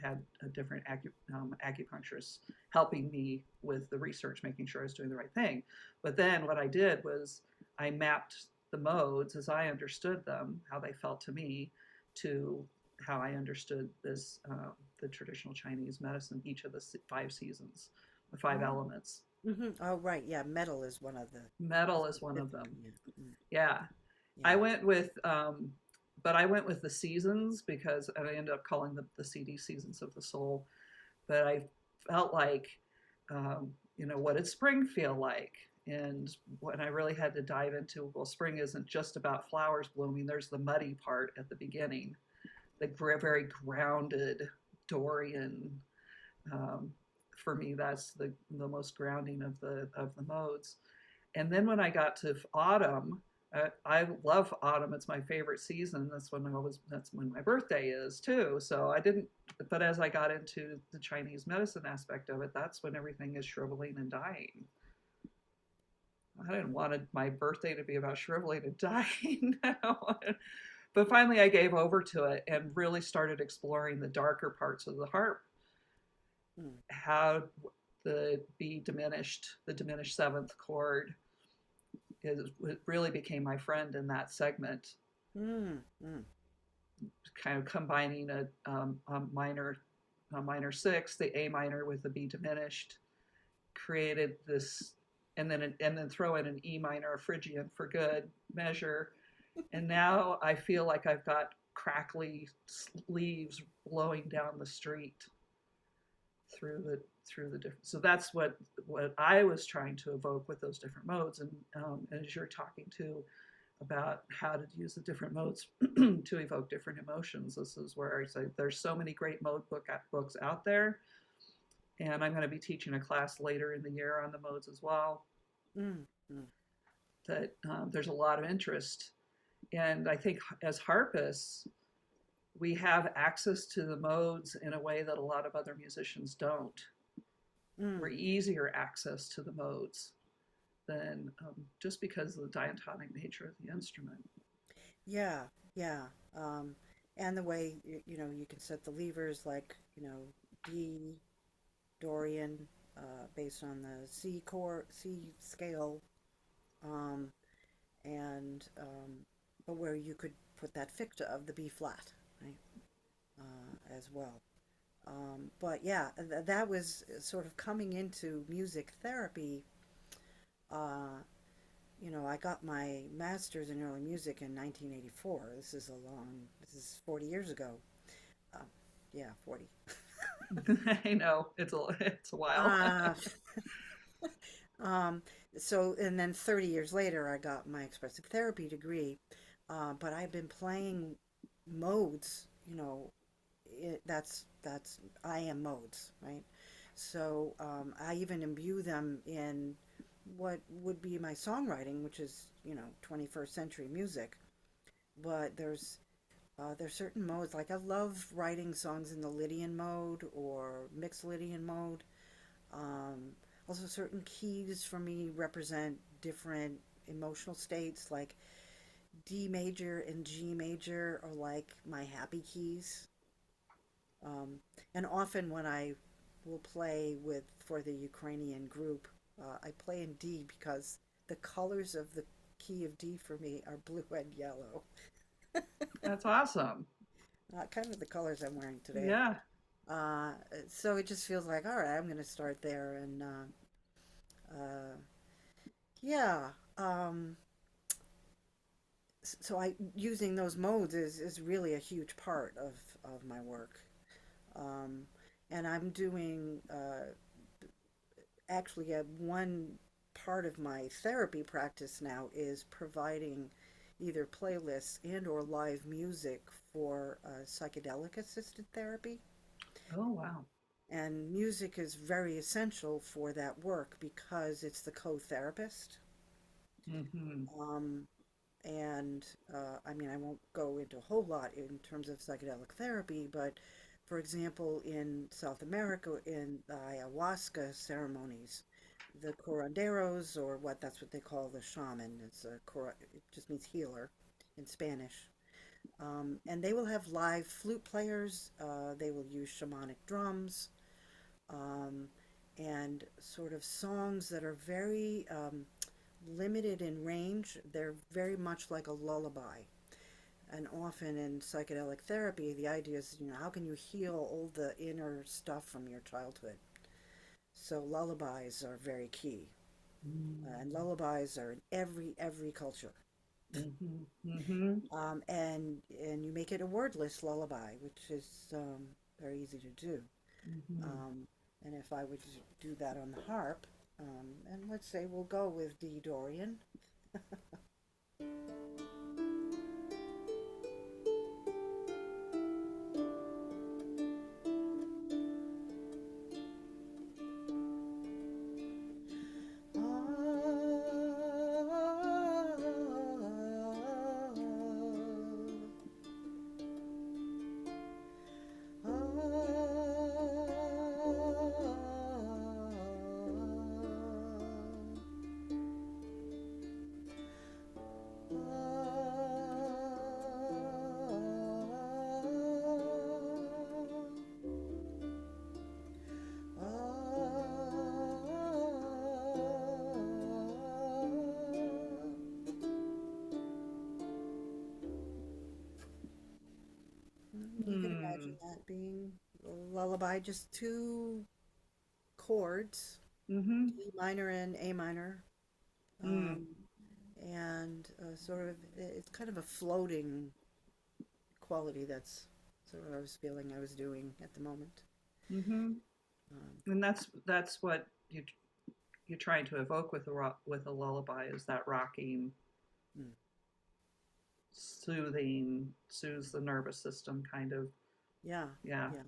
a different acupuncturist helping me with the research, making sure I was doing the right thing. But then what I did was I mapped the modes as I understood them, how they felt to me, to how I understood this the traditional Chinese medicine, each of the 5 seasons, the five
Oh.
elements.
Oh, right. Yeah, metal is one of the
Metal is one of
specific.
them.
Yeah.
Yeah, I
Yeah.
went with, but I went with the seasons because I ended up calling the CD Seasons of the Soul. But I felt like, what did spring feel like? And when I really had to dive into, well, spring isn't just about flowers blooming. There's the muddy part at the beginning, the very grounded Dorian. Um, for me, that's the most grounding of the modes. And then when I got to autumn, I love autumn. It's my favorite season. That's when my birthday is too. So I didn't, but as I got into the Chinese medicine aspect of it, that's when everything is shriveling and dying. I didn't want my birthday to be about shriveling and dying. But finally I gave over to it and really started exploring the darker parts of the harp,
Mm.
how the diminished seventh chord it really became my friend in that segment,
Mm. Mm.
kind of combining a minor six, the A minor with the B diminished, created this, and then throw in an E minor, a Phrygian for good measure, and now I feel like I've got crackly leaves blowing down the street through the different. So that's what I was trying to evoke with those different modes, and as you're talking to about how to use the different modes to evoke different emotions. This is where I say there's so many great books out there, and I'm going to be teaching a class later in the year on the modes as well.
Mm, mm.
That there's a lot of interest, and I think as harpists, we have access to the modes in a way that a lot of other musicians don't. We're
Mm.
easier access to the modes than just because of the diatonic nature of the instrument.
Yeah, yeah. Um, and the way you can set the levers like, D, Dorian, based on the C scale, um, and but where you could put that ficta of the B flat, right, as well. But yeah, that was sort of coming into music therapy. Uh, I got my master's in early music in 1984. This is 40 years ago. Uh, yeah, 40.
I know it's a while.
Uh, um, and then 30 years later, I got my expressive therapy degree. But I've been playing modes, that's I am modes, right? So I even imbue them in what would be my songwriting, which is 21st century music. But there's certain modes, like I love writing songs in the Lydian mode or mixed Lydian mode. Um, Also, certain keys for me represent different emotional states, like D major and G major are like my happy keys. Um, and often when I will play for the Ukrainian group, I play in D because the colors of the key of D for me are blue and yellow.
That's awesome.
Kind of the colors I'm wearing today.
Yeah.
Uh, so it just feels like, all right, I'm going to start there. And uh, yeah, so I using those modes is really a huge part of my work. Um, and I'm doing actually one part of my therapy practice now is providing either playlists and or live music for psychedelic assisted therapy.
Oh wow.
And music is very essential for that work because it's the co-therapist.
Mm-hmm.
Um, and I mean, I won't go into a whole lot in terms of psychedelic therapy, but for example, in South America, in the ayahuasca ceremonies, the curanderos, or that's what they call the shaman. It just means healer in Spanish. And they will have live flute players. They will use shamanic drums, um, and sort of songs that are very limited in range. They're very much like a lullaby. And often in psychedelic therapy, the idea is, how can you heal all the inner stuff from your childhood? So lullabies are very key. And lullabies are in every culture.
Mm-hmm. Mm-hmm.
And you make it a wordless lullaby, which is very easy to do.
Mm-hmm.
Um, and if I would do that on the harp, and let's say we'll go with D Dorian. You can imagine
Mm.
that being a lullaby, just two chords,
Mm-hmm.
D minor and A minor,
Mm.
um, and sort of it's kind of a floating quality. That's sort of what I was feeling I was doing at the moment.
Mm-hmm.
Um,
And that's what you're trying to evoke with with a lullaby is that rocking
mm.
soothing, soothes the nervous system, kind of.
Yeah,
Yeah,
yeah.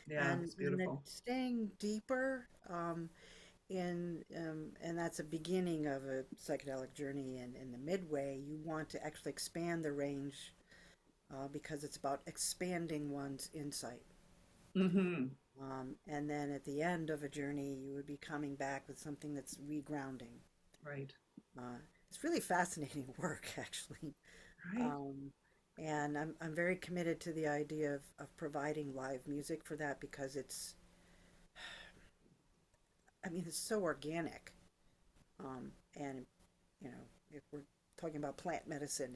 yeah, it's
And then
beautiful.
staying deeper and that's a beginning of a psychedelic journey. And in the midway, you want to actually expand the range because it's about expanding one's insight.
Mm-hmm.
And then at the end of a journey, you would be coming back with something that's regrounding.
Right,
Uh, it's really fascinating work, actually.
right.
Um, and I'm very committed to the idea of providing live music for that because I mean, it's so organic. And, you know, if we're talking about plant medicine,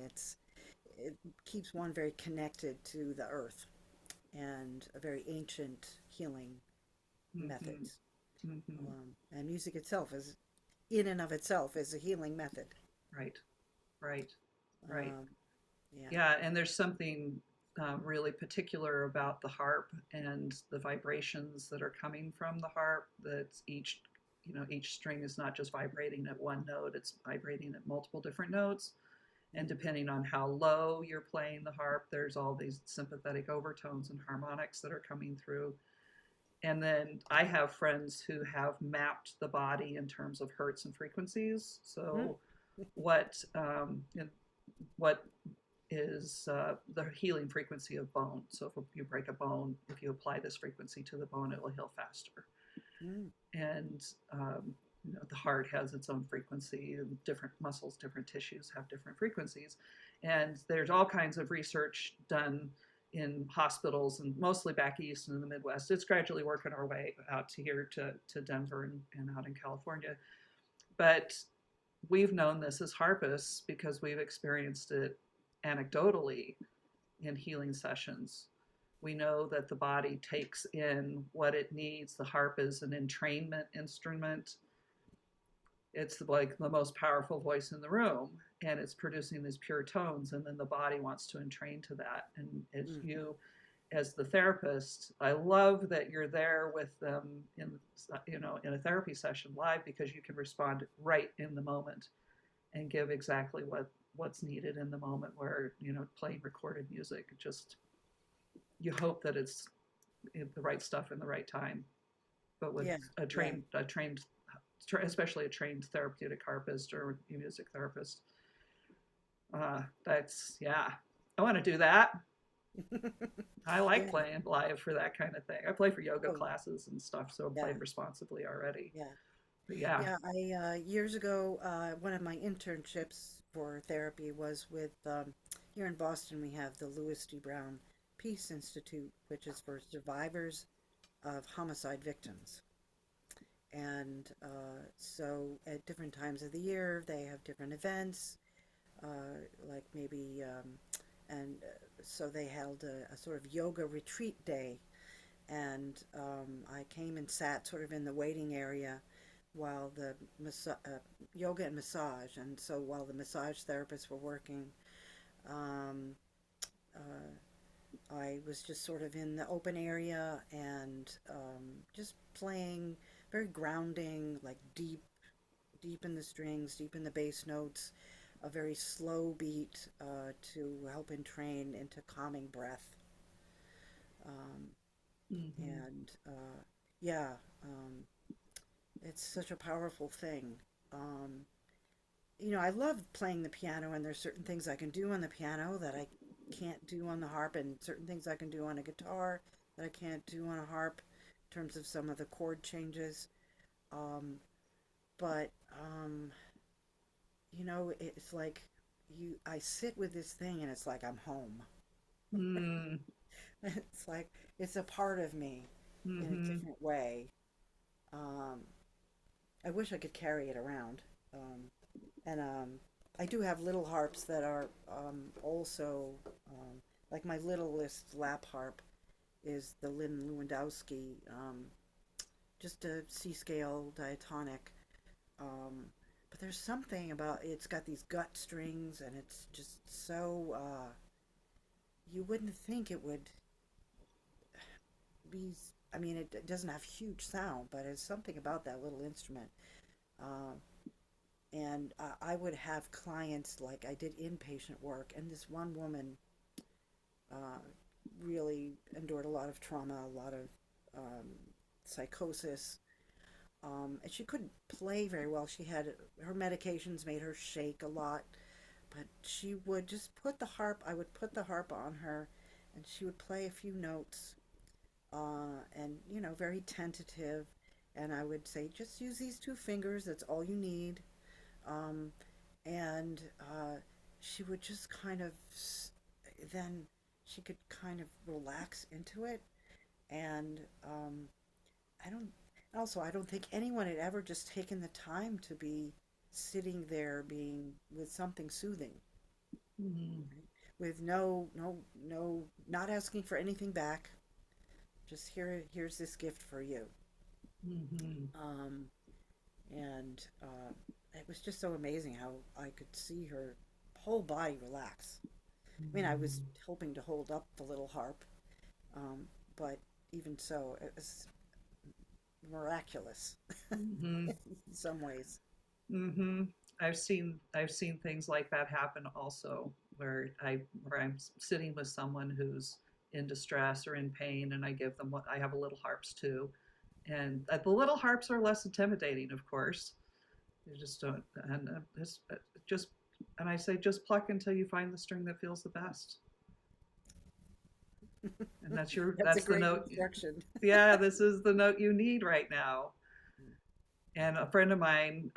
it keeps one very connected to the earth and a very ancient healing
Mm-hmm.
methods.
Mm-hmm.
And music itself is, in and of itself, is a healing method.
Right, right, right.
Um, yeah.
Yeah, and there's something really particular about the harp and the vibrations that are coming from the harp. That's each, each string is not just vibrating at one note; it's vibrating at multiple different notes. And
Mm,
depending on how low you're playing the harp, there's all these sympathetic overtones and harmonics that are coming through. And then I have friends who have mapped the body in terms of hertz and frequencies.
mm,
So what what is the healing frequency of bone. So if you break a bone, if you apply this frequency to the bone, it will heal faster.
mm,
And the heart has its own frequency, and different muscles, different tissues have different frequencies. And there's all kinds of research done in hospitals and mostly back east and in the Midwest. It's gradually working our way out to here to Denver and out in California. But we've known this as harpists because we've experienced it anecdotally in healing sessions. We know that the body takes in what it needs. The harp is an entrainment instrument. It's like the most powerful voice in the room, and it's producing these pure tones, and then the body wants to entrain to that. And as
mm,
as the therapist, I love that you're there with them in a therapy session live, because you can respond right in the moment and give exactly what's needed in the moment, where playing recorded music, just you hope that it's the right stuff in the right time. But with
yeah,
a
yeah.
trained especially a trained therapeutic harpist or music therapist, that's, yeah, I want to do that. I like
Yeah.
playing live for that kind of thing. I play for yoga
Oh,
classes and stuff, so I'm
yeah,
playing responsibly already.
yeah.
But yeah.
Yeah, I years ago, one of my internships for therapy was with here in Boston. We have the Louis D. Brown Peace Institute, which is for survivors of homicide victims. And so at different times of the year, they have different events, like maybe, and so they held a sort of yoga retreat day. And I came and sat sort of in the waiting area while the yoga and massage. And so while the massage therapists were working, um, uh, I was just sort of in the open area and just playing very grounding, like deep in the strings, deep in the bass notes, a very slow beat to help entrain into calming breath. Um,
Mm-hmm.
and yeah, um, it's such a powerful thing. Um, I love playing the piano, and there's certain things I can do on the piano that I can't do on the harp, and certain things I can do on a guitar that I can't do on a harp in terms of some of the chord changes. Um, but it's like I sit with this thing, and it's like I'm home.
Mm.
It's like it's a part of me in a
Mm-hmm.
different way. Um, I wish I could carry it around. Um, And I do have little harps that are also like my littlest lap harp is the Lynn Lewandowski, just a C scale diatonic. Um, but there's something about it's got these gut strings, and it's just so you wouldn't think it would be. I mean, it doesn't have huge sound, but it's something about that little instrument. Um, And I would have clients, like I did inpatient work, and this one woman uh, really endured a lot of trauma, a lot of um, psychosis, and she couldn't play very well. She had her medications made her shake a lot, but she would just put the harp. I would put the harp on her, and she would play a few notes, and very tentative. And I would say, just use these two fingers. That's all you need. Um, and she would just kind of then she could kind of relax into it. And I don't also I don't think anyone had ever just taken the time to be sitting there being with something soothing,
Mm-hmm.
right? With no not asking for anything back. Just here's this gift for you.
Mm-hmm.
Um, and it was just so amazing how I could see her whole body relax. I mean, I was hoping to hold up the little harp, um, but even so, it was miraculous
Mm-hmm.
in some ways.
Mm-hmm. I've seen things like that happen also, where I'm sitting with someone who's in distress or in pain, and I give them what I have a little harps too, and the little harps are less intimidating, of course. You just don't, and just, and I say just pluck until you find the string that feels the best, and
That's a
that's the
great
note.
instruction.
Yeah, this is the note you need right now. And a friend of mine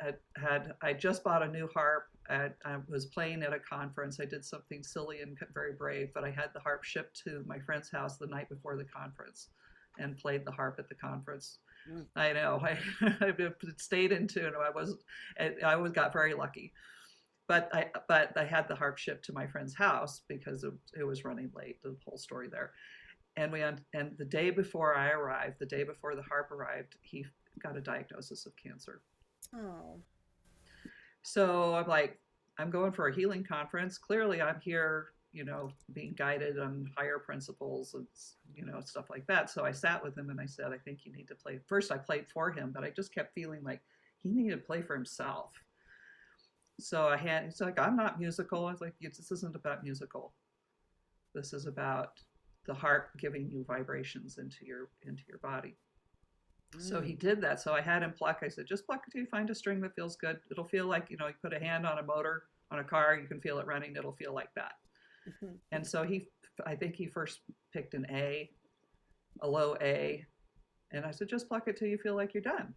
I just bought a new harp. I was playing at a conference. I did something silly and very brave, but I had the harp shipped to my friend's house the night before the conference, and played the harp at the conference.
Mm.
I know I stayed in tune. I was got very lucky, but I had the harp shipped to my friend's house because it was running late. The whole story there, and the day before I arrived, the day before the harp arrived, he got a diagnosis of cancer.
Oh.
So I'm like, I'm going for a healing conference. Clearly, I'm here, being guided on higher principles and stuff like that. So I sat with him and I said, I think you need to play. First, I played for him, but I just kept feeling like he needed to play for himself. So it's like, I'm not musical. I was like, this isn't about musical. This is about the heart giving you vibrations into your body. So he
Mm.
did that. So I had him pluck. I said, just pluck until you find a string that feels good. It'll feel like, you put a hand on a motor on a car, you can feel it running. It'll feel like that. And so I think he first picked an A, a low A. And I said, just pluck it till you feel like you're done.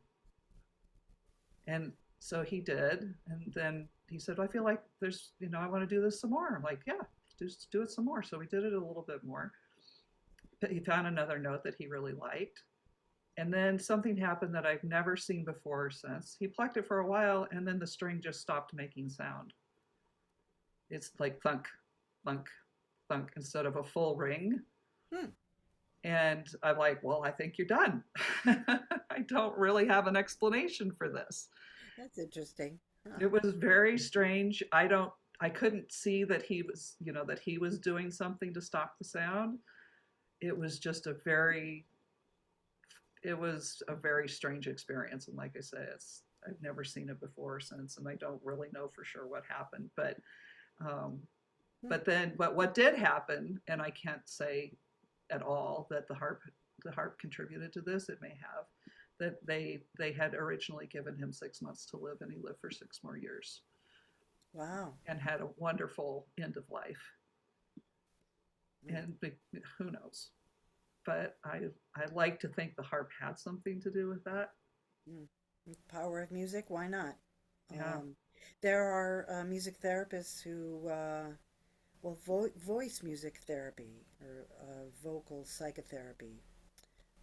And so he did. And then he said, I feel like I want to do this some more. I'm like, yeah, just do it some more. So we did it a little bit more. But he found another note that he really liked. And then something happened that I've never seen before or since. He plucked it for a while, and then the string just stopped making sound. It's like thunk, thunk, thunk instead of a full ring.
Mm.
And I'm like, well, I think you're done. I don't really have an explanation for this.
That's interesting. Huh.
It was very strange. I couldn't see that he was doing something to stop the sound. It was just a very strange experience. And like I say, I've never seen it before or since, and I don't really know for sure what happened. Um,
Hmm.
but what did happen, and I can't say at all that the harp contributed to this. It may have. That they had originally given him 6 months to live, and he lived for 6 more years
Wow.
and had a wonderful end of life.
Mm.
And who knows? But I like to think the harp had something to do with that.
Mm. Power of music, why not?
Yeah.
Um, there are music therapists who, voice music therapy or vocal psychotherapy.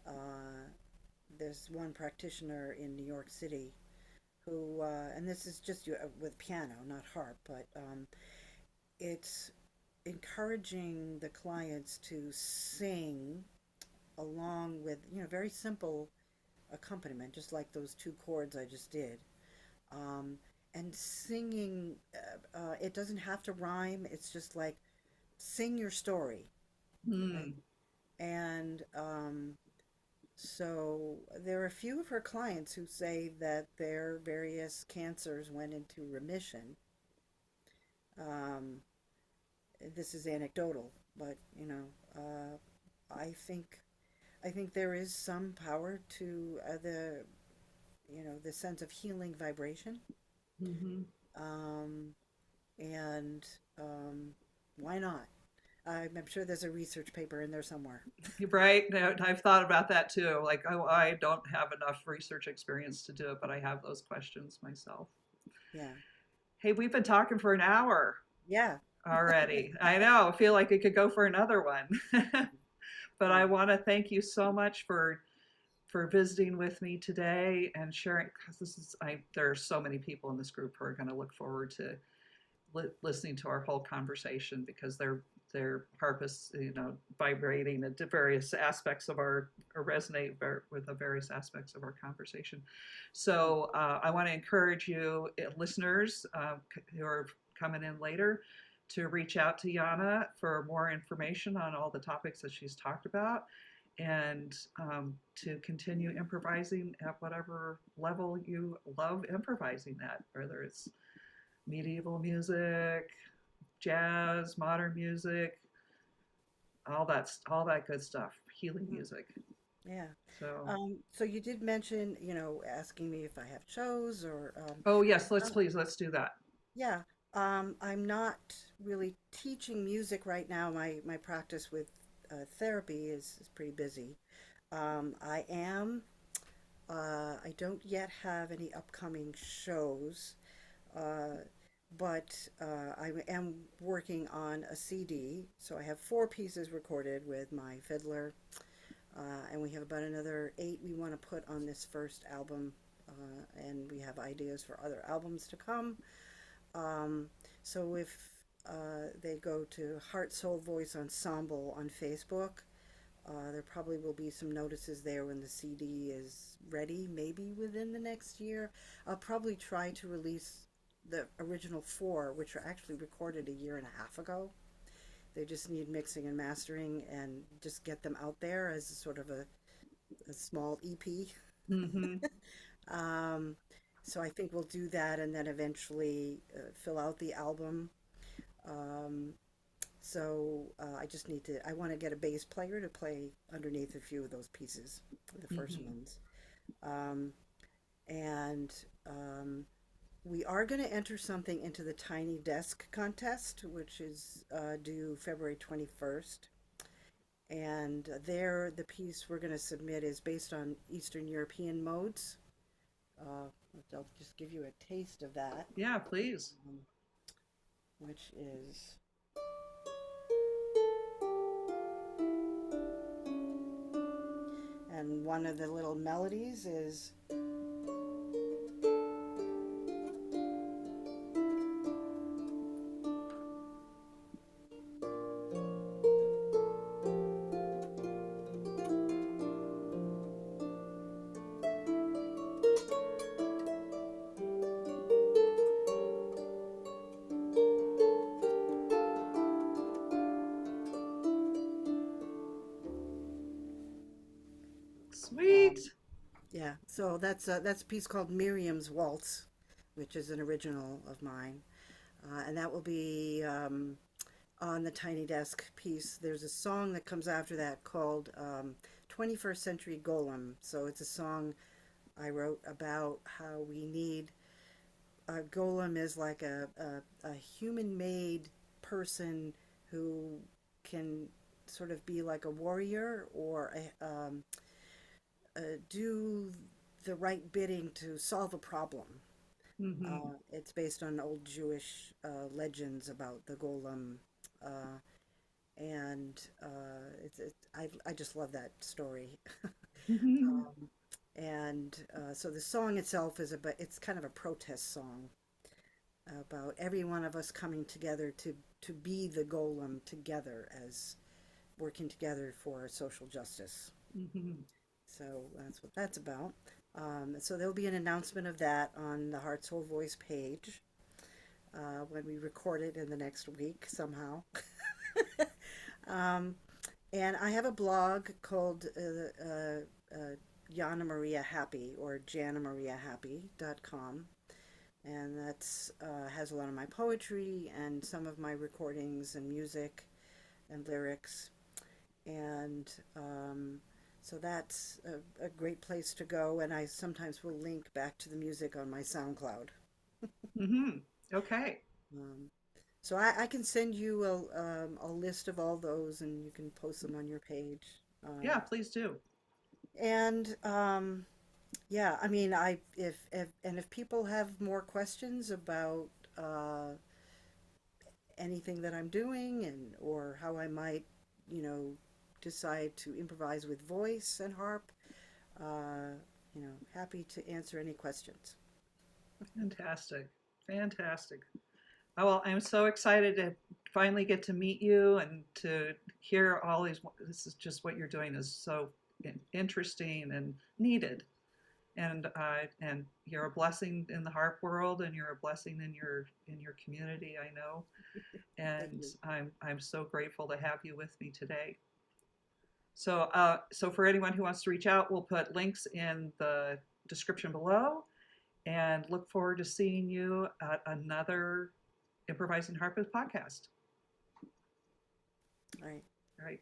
Uh, there's one practitioner in New York City who, and this is just with piano, not harp, but it's encouraging the clients to sing along with, very simple accompaniment, just like those two chords I just did. Um, and singing, it doesn't have to rhyme. It's just like sing your story, right?
Hmm.
And So there are a few of her clients who say that their various cancers went into remission. Um, this is anecdotal, but I think I think there is some power to the sense of healing vibration.
Hmm.
Um, and why not? I'm sure there's a research paper in there somewhere.
Right? No, I've thought about that too. Like, oh, I don't have enough research experience to do it, but I have those questions myself.
Yeah.
Hey, we've been talking for an hour
Yeah.
already. I know. I feel like it could go for another one. But I
Yeah.
want to thank you so much for visiting with me today and sharing, because this is there are so many people in this group who are going to look forward to listening to our whole conversation, because they're harpists, vibrating at various aspects of our, or resonate with the various aspects of our conversation. So I want to encourage you, listeners, who are coming in later, to reach out to Janna for more information on all the topics that she's talked about, and to continue improvising at whatever level you love improvising at, whether it's medieval music, jazz, modern music, all that good stuff, healing
Mm,
music.
yeah.
So,
So you did mention, asking me if I have shows or
oh yes,
um,
let's do that.
yeah. I'm not really teaching music right now. My practice with therapy is pretty busy. I am. I don't yet have any upcoming shows, uh, but I am working on a CD. So I have four pieces recorded with my fiddler, and we have about another eight we want to put on this first album, and we have ideas for other albums to come. Um, so if they go to Heart Soul Voice Ensemble on Facebook, there probably will be some notices there when the CD is ready, maybe within the next year. I'll probably try to release the original four, which were actually recorded a year and a half ago. They just need mixing and mastering and just get them out there as a sort of a small EP.
Mm-hmm.
Um, so I think we'll do that and then eventually fill out the album. Um, I just need to, I want to get a bass player to play underneath a few of those pieces, the first
Mm-hmm.
ones. Um, and we are going to enter something into the Tiny Desk contest, which is due February 21st. And there, the piece we're going to submit is based on Eastern European modes. Uh, I'll just give you a taste of that,
Yeah, please.
um, which is, and one of the little melodies is.
Sweet.
um, Yeah, so that's a piece called Miriam's Waltz, which is an original of mine, and that will be on the Tiny Desk piece. There's a song that comes after that called 21st Century Golem. So it's a song I wrote about how we need a golem is like a human-made person who can sort of be like a warrior or do the right bidding to solve a problem.
Mm-hmm.
It's based on old Jewish legends about the golem, uh, and I just love that story. Um, and so the song itself is about, it's kind of a protest song about every one of us coming together to be the golem together as working together for social justice.
Mm-hmm.
So that's what that's about. So there'll be an announcement of that on the Heart Soul Voice page when we record it in the next week somehow. um, and I have a blog called Janna Maria Happy or jannamariahappy.com. And that's has a lot of my poetry and some of my recordings and music and lyrics. And so that's a great place to go. And I sometimes will link back to the music on my SoundCloud.
Mm-hmm. Okay.
Um, so I can send you a list of all those and you can post them on your page.
Yeah, please do.
And yeah, I mean, if people have more questions about uh, anything that I'm doing and or how I might, you know, decide to improvise with voice and harp, uh, happy to answer any questions.
Fantastic. Fantastic. Oh, well, I'm so excited to finally get to meet you and to hear all these. This is just what you're doing is so interesting and needed. And you're a blessing in the harp world, and you're a blessing in your community. I know,
Thank
and
you.
I'm so grateful to have you with me today. So so for anyone who wants to reach out, we'll put links in the description below, and look forward to seeing you at another Improvising Harpist podcast.
All right.
All right.